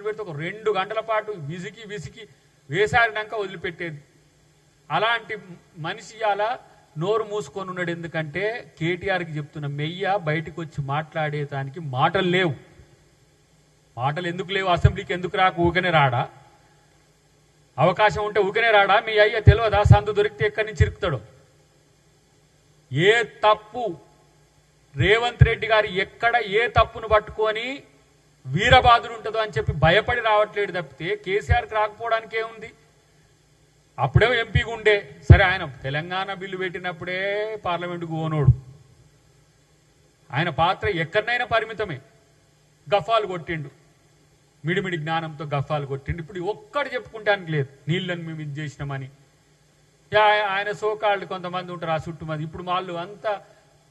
మొదలుపెడితే ఒక 2 గంటల పాటు విసికి వేసారినాక వదిలిపెట్టేది. అలాంటి మనిషి అలా నోరు మూసుకొని ఉన్నాడు. ఎందుకంటే కేటీఆర్కి చెప్తున్న మెయ్య బయటకు వచ్చి మాట్లాడేదానికి మాటలు లేవు. మాటలు ఎందుకు లేవు? అసెంబ్లీకి ఎందుకు రాక ఊకనే రాడా? అవకాశం ఉంటే ఊకనే రాడా? మీ అయ్య తెలియదా సందు దొరికితే ఎక్కడి నుంచి ఇరుకుతాడు? ఏ తప్పు రేవంత్ రెడ్డి గారు ఎక్కడ ఏ తప్పును పట్టుకొని వీరబాదుడు ఉంటుందో అని చెప్పి భయపడి రావట్లేడు తప్పితే కేసీఆర్కి రాకపోవడానికి ఏముంది? అప్పుడే ఎంపీగా ఉండే సరే, ఆయన తెలంగాణ బిల్లు పెట్టినప్పుడే పార్లమెంటుకు పోనోడు. ఆయన పాత్ర ఎక్కడనైనా పరిమితమే. గఫాలు కొట్టిండు, మిడిమిడి జ్ఞానంతో గఫాలు కొట్టిండు. ఇప్పుడు ఒక్కడు చెప్పుకుంటానికి లేదు నీళ్ళని మేము ఇది చేసినామని. ఆయన సోకాళ్ళు కొంతమంది ఉంటారు ఆ చుట్టుమంది. ఇప్పుడు వాళ్ళు అంతా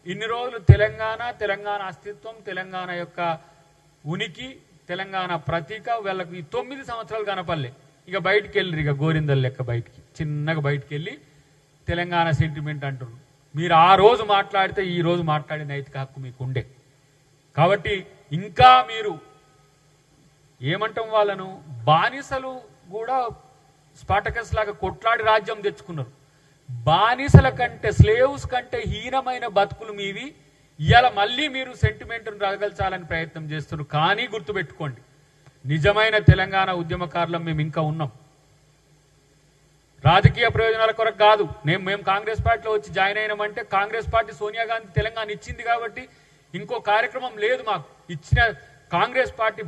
ఇన్ని రోజులు తెలంగాణ అస్తిత్వం, తెలంగాణ యొక్క ఉనికి, తెలంగాణ ప్రతీక వీళ్ళకి ఈ 9 సంవత్సరాలు కనపల్లే. ఇక బయటికి వెళ్ళరు, ఇక గోరిందలు లెక్క బయటికి చిన్నగా బయటికి వెళ్ళి తెలంగాణ సెంటిమెంట్ అంటున్నారు. మీరు ఆ రోజు మాట్లాడితే ఈ రోజు మాట్లాడే నైతిక హక్కు మీకు ఉండే. కాబట్టి ఇంకా మీరు ఏమంటాం, వాళ్ళను బానిసలు కూడా స్పాటకస్ లాగా కొట్లాడి రాజ్యం తెచ్చుకున్నారు. బానిసల కంటే, స్లేవ్స్ కంటే హీనమైన బతుకులు మీవి. ఇవాళ మళ్ళీ మీరు సెంటిమెంట్ను రగల్చాలని ప్రయత్నం చేస్తున్నారు. కానీ గుర్తుపెట్టుకోండి, నిజమైన తెలంగాణ ఉద్యమకారులం మేము ఇంకా ఉన్నాం. రాజకీయ ప్రయోజనాల కొరకు కాదు. మేము కాంగ్రెస్ పార్టీలో వచ్చి జాయిన్ అయినామంటే కాంగ్రెస్ పార్టీ సోనియా గాంధీ తెలంగాణ ఇచ్చింది కాబట్టి ఇంకో కార్యక్రమం లేదు మాకు. ఇచ్చిన కాంగ్రెస్ పార్టీ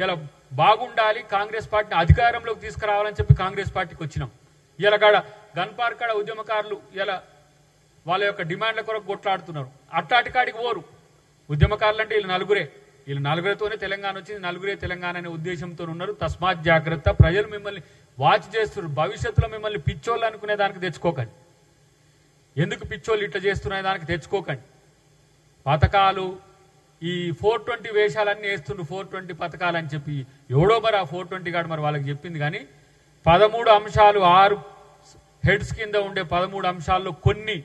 ఇలా బాగుండాలి, కాంగ్రెస్ పార్టీని అధికారంలోకి తీసుకురావాలని చెప్పి కాంగ్రెస్ పార్టీకి వచ్చినాం. ఇలా కాడ గన్పార్క్ కాడ ఉద్యమకారులు ఇలా వాళ్ళ యొక్క డిమాండ్ల కొరకు కొట్లాడుతున్నారు. అట్లాంటి కాడికి పోరు ఉద్యమకారులు అంటే వీళ్ళు నలుగురితోనే తెలంగాణ వచ్చింది, నలుగురే తెలంగాణ అనే ఉద్దేశంతో ఉన్నారు. తస్మాత్ జాగ్రత్త. ప్రజలు మిమ్మల్ని వాచ్ చేస్తున్నారు. భవిష్యత్తులో మిమ్మల్ని పిచ్చోళ్ళు అనుకునే దానికి తెచ్చుకోకండి. ఎందుకు పిచ్చోళ్ళు ఇట్లా చేస్తున్న దానికి తెచ్చుకోకండి. పథకాలు ఈ 420 వేషాలన్నీ వేస్తుండ్రు. 420 పథకాలు అని చెప్పి ఎవడో మరి ఆ 420 కాడు మరి వాళ్ళకి చెప్పింది. కానీ 13 అంశాలు 6 హెడ్స్ కింద ఉండే 13 అంశాల్లో కొన్ని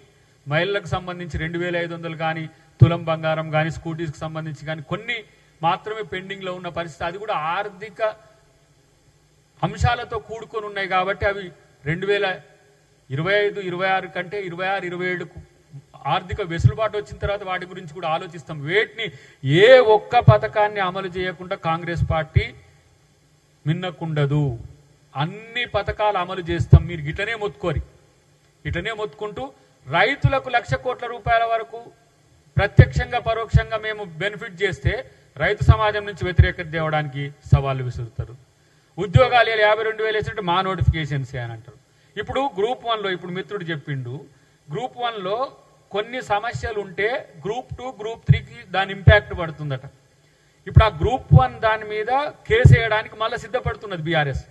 మహిళలకు సంబంధించి 2500 కానీ, తులం బంగారం కానీ, స్కూటీస్కి సంబంధించి కానీ కొన్ని మాత్రమే పెండింగ్లో ఉన్న పరిస్థితి. అది కూడా ఆర్థిక అంశాలతో కూడుకొని ఉన్నాయి కాబట్టి అవి 2025, 26 కంటే 26, 27కు ఆర్థిక వెసులుబాటు వచ్చిన తర్వాత వాటి గురించి కూడా ఆలోచిస్తాం. వేటిని ఏ ఒక్క పథకాన్ని అమలు చేయకుండా కాంగ్రెస్ పార్టీ మిన్నకుండదు. అన్ని పథకాలు అమలు చేస్తాం. మీరు ఇట్లనే మొత్తుకుంటూ రైతులకు 1,00,000 కోట్ల రూపాయల వరకు ప్రత్యక్షంగా పరోక్షంగా మేము బెనిఫిట్ చేస్తే రైతు సమాజం నుంచి వ్యతిరేకత తేవడానికి సవాళ్లు విసురుతారు. ఉద్యోగాలు 52,000 వేసినట్టు మా నోటిఫికేషన్స్ అని అంటారు. ఇప్పుడు గ్రూప్ 1లో ఇప్పుడు మిత్రుడు చెప్పిండు, గ్రూప్ 1లో కొన్ని సమస్యలు ఉంటే గ్రూప్ 2, గ్రూప్ 3కి దాని ఇంపాక్ట్ పడుతుందట. ఇప్పుడు ఆ గ్రూప్ 1 దాని మీద కేసు వేయడానికి మళ్ళీ సిద్ధపడుతున్నది బీఆర్ఎస్.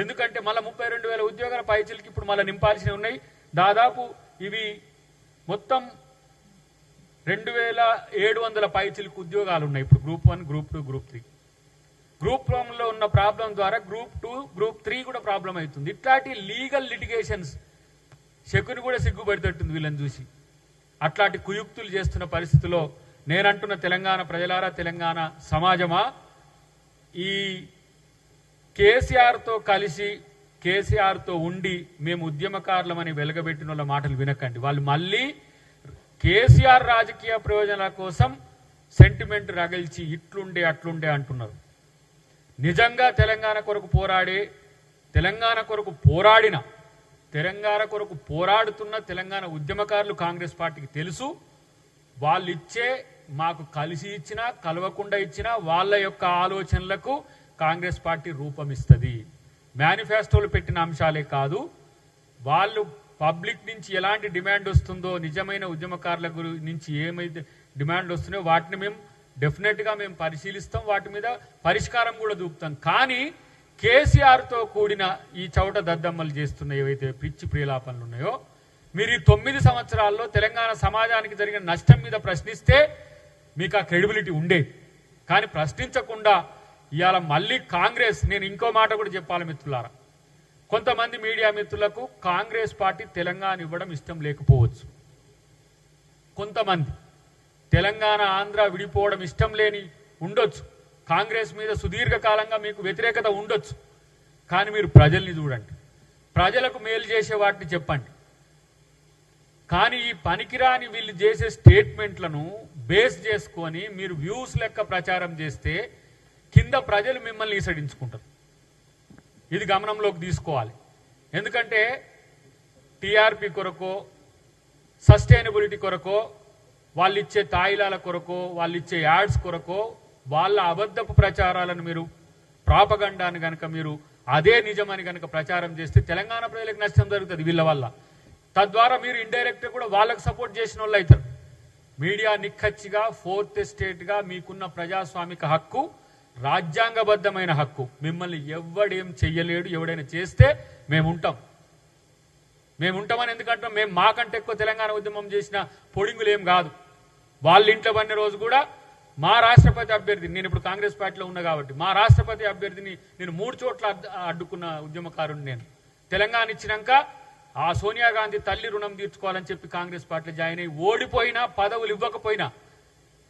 ఎందుకంటే మళ్ళీ 32,000 ఉద్యోగాల పైచీలకి ఇప్పుడు మళ్ళీ నింపాల్సినవి ఉన్నాయి. దాదాపు ఇవి మొత్తం 2,700 పైచీలకు ఉద్యోగాలు ఉన్నాయి ఇప్పుడు గ్రూప్ 1, గ్రూప్ 2, గ్రూప్ 3. గ్రూప్ 1లో ఉన్న ప్రాబ్లం ద్వారా గ్రూప్ 2, గ్రూప్ 3 కూడా ప్రాబ్లం అవుతుంది. ఇట్లాంటి లీగల్ లిటిగేషన్స్ శకుని కూడా సిగ్గుపడితేట్టుంది వీళ్ళని చూసి. అట్లాంటి కుయుక్తులు చేస్తున్న పరిస్థితిలో నేనంటున్న తెలంగాణ ప్రజలారా, తెలంగాణ సమాజమా, ఈ కేసీఆర్తో కలిసి కేసీఆర్తో ఉండి మేము ఉద్యమకారులమని వెలగబెట్టిన వాళ్ళ మాటలు వినకండి. వాళ్ళు మళ్ళీ కేసీఆర్ రాజకీయ ప్రయోజనాల కోసం సెంటిమెంట్ రగిల్చి ఇట్లుండే అట్లుండే అంటున్నారు. నిజంగా తెలంగాణ కొరకు పోరాడుతున్న తెలంగాణ ఉద్యమకారులు కాంగ్రెస్ పార్టీకి తెలుసు. వాళ్ళు ఇచ్చే మాకు కలిసి ఇచ్చినా కలవకుండా ఇచ్చినా వాళ్ళ యొక్క ఆలోచనలకు కాంగ్రెస్ పార్టీ రూపమిస్తుంది. మేనిఫెస్టోలు పెట్టిన అంశాలే కాదు, వాళ్ళు పబ్లిక్ నుంచి ఎలాంటి డిమాండ్ వస్తుందో, నిజమైన ఉద్యమకారుల నుంచి ఏమైతే డిమాండ్ వస్తున్నాయో వాటిని మేము డెఫినెట్గా మేము పరిశీలిస్తాం, వాటి మీద పరిష్కారం కూడా చూపుతాం. కానీ కేసీఆర్తో కూడిన ఈ చౌట దద్దమ్మలు చేస్తున్న ఏవైతే పిచ్చి ప్రియలాపనలు ఉన్నాయో, మీరు ఈ 9 సంవత్సరాల్లో తెలంగాణ సమాజానికి జరిగిన నష్టం మీద ప్రశ్నిస్తే మీకు ఆ క్రెడిబిలిటీ ఉండేది. కానీ ప్రశ్నించకుండా ఇవాళ మళ్ళీ కాంగ్రెస్, నేను ఇంకో మాట కూడా చెప్పాలి మిత్రులారా, కొంతమంది మీడియా మిత్రులకు కాంగ్రెస్ పార్టీ తెలంగాణ ఇవ్వడం ఇష్టం లేకపోవచ్చు. కొంతమంది తెలంగాణ ఆంధ్ర విడిపోవడం ఇష్టం లేని ఉండొచ్చు. కాంగ్రెస్ మీద సుదీర్ఘకాలంగా మీకు వ్యతిరేకత ఉండొచ్చు, కానీ మీరు ప్రజల్ని చూడండి, ప్రజలకు మేలు చేసే వాటిని చెప్పండి. కానీ ఈ పనికిరాని వీళ్ళు చేసే స్టేట్మెంట్లను బేస్ చేసుకొని మీరు వ్యూస్ లెక్క ప్రచారం చేస్తే కింద ప్రజలు మిమ్మల్ని ఈసడించుకుంటారు. ఇది గమనంలోకి తీసుకోవాలి. ఎందుకంటే టీఆర్పీ కొరకో సస్టైనబిలిటీ కొరకో వాళ్ళు ఇచ్చే తాయిలాల కొరకో వాళ్ళు ఇచ్చే యాడ్స్ కొరకో వాళ్ళ అబద్ధపు ప్రచారాలను మీరు ప్రాపగండాన్ని కనుక మీరు అదే నిజమని కనుక ప్రచారం చేస్తే తెలంగాణ ప్రజలకు నష్టం జరుగుతుంది వీళ్ళ వల్ల. తద్వారా మీరు ఇండైరెక్ట్గా కూడా వాళ్ళకు సపోర్ట్ చేసిన వాళ్ళు అవుతారు. మీడియా నిక్కచ్చిగా ఫోర్త్ ఎస్టేట్గా మీకున్న ప్రజాస్వామిక హక్కు, రాజ్యాంగబద్ధమైన హక్కు. మిమ్మల్ని ఎవడేం చెయ్యలేడు. ఎవడైనా చేస్తే మేముంటామని ఎందుకంటాం? మేము మాకంటే ఎక్కువ తెలంగాణ ఉద్యమం చేసిన పొడింగులు ఏం కాదు. వాళ్ళ ఇంట్లో పడిన రోజు కూడా మా రాష్ట్రపతి అభ్యర్థిని, నేను ఇప్పుడు కాంగ్రెస్ పార్టీలో ఉన్నా కాబట్టి మా రాష్ట్రపతి అభ్యర్థిని నేను 3 చోట్ల అడ్డుకున్న ఉద్యమకారుని నేను. తెలంగాణ ఇచ్చినాక ఆ సోనియా గాంధీ తల్లి రుణం తీర్చుకోవాలని చెప్పి కాంగ్రెస్ పార్టీలో జాయిన్ అయ్యి ఓడిపోయినా పదవులు ఇవ్వకపోయినా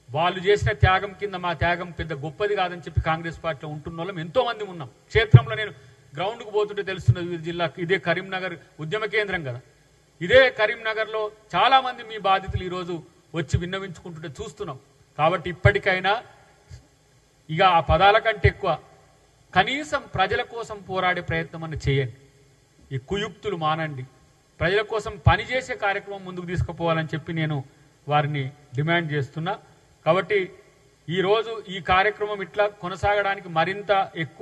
వాళ్ళు చేసిన త్యాగం కింద మా త్యాగం పెద్ద గొప్పది కాదని చెప్పి కాంగ్రెస్ పార్టీలో ఉంటున్న వాళ్ళం ఎంతో మంది ఉన్నాం. క్షేత్రంలో నేను గ్రౌండ్కు పోతుంటే తెలుస్తున్నది, ఈ జిల్లాకు ఇదే కరీంనగర్ ఉద్యమ కేంద్రం కదా, ఇదే కరీంనగర్లో చాలా మంది మీ బాధితులు ఈరోజు వచ్చి విన్నవించుకుంటుంటే చూస్తున్నాం. కాబట్టి ఇప్పటికైనా ఇక ఆ పదాల కంటే ఎక్కువ కనీసం ప్రజల కోసం పోరాడే ప్రయత్నం అని చేయండి. ఈ కుయుక్తులు మానండి. ప్రజల కోసం పనిచేసే కార్యక్రమం ముందుకు తీసుకుపోవాలని చెప్పి నేను వారిని డిమాండ్ చేస్తున్నా. కాబట్టి ఈరోజు ఈ కార్యక్రమం ఇట్లా కొనసాగడానికి మరింత ఎక్కువ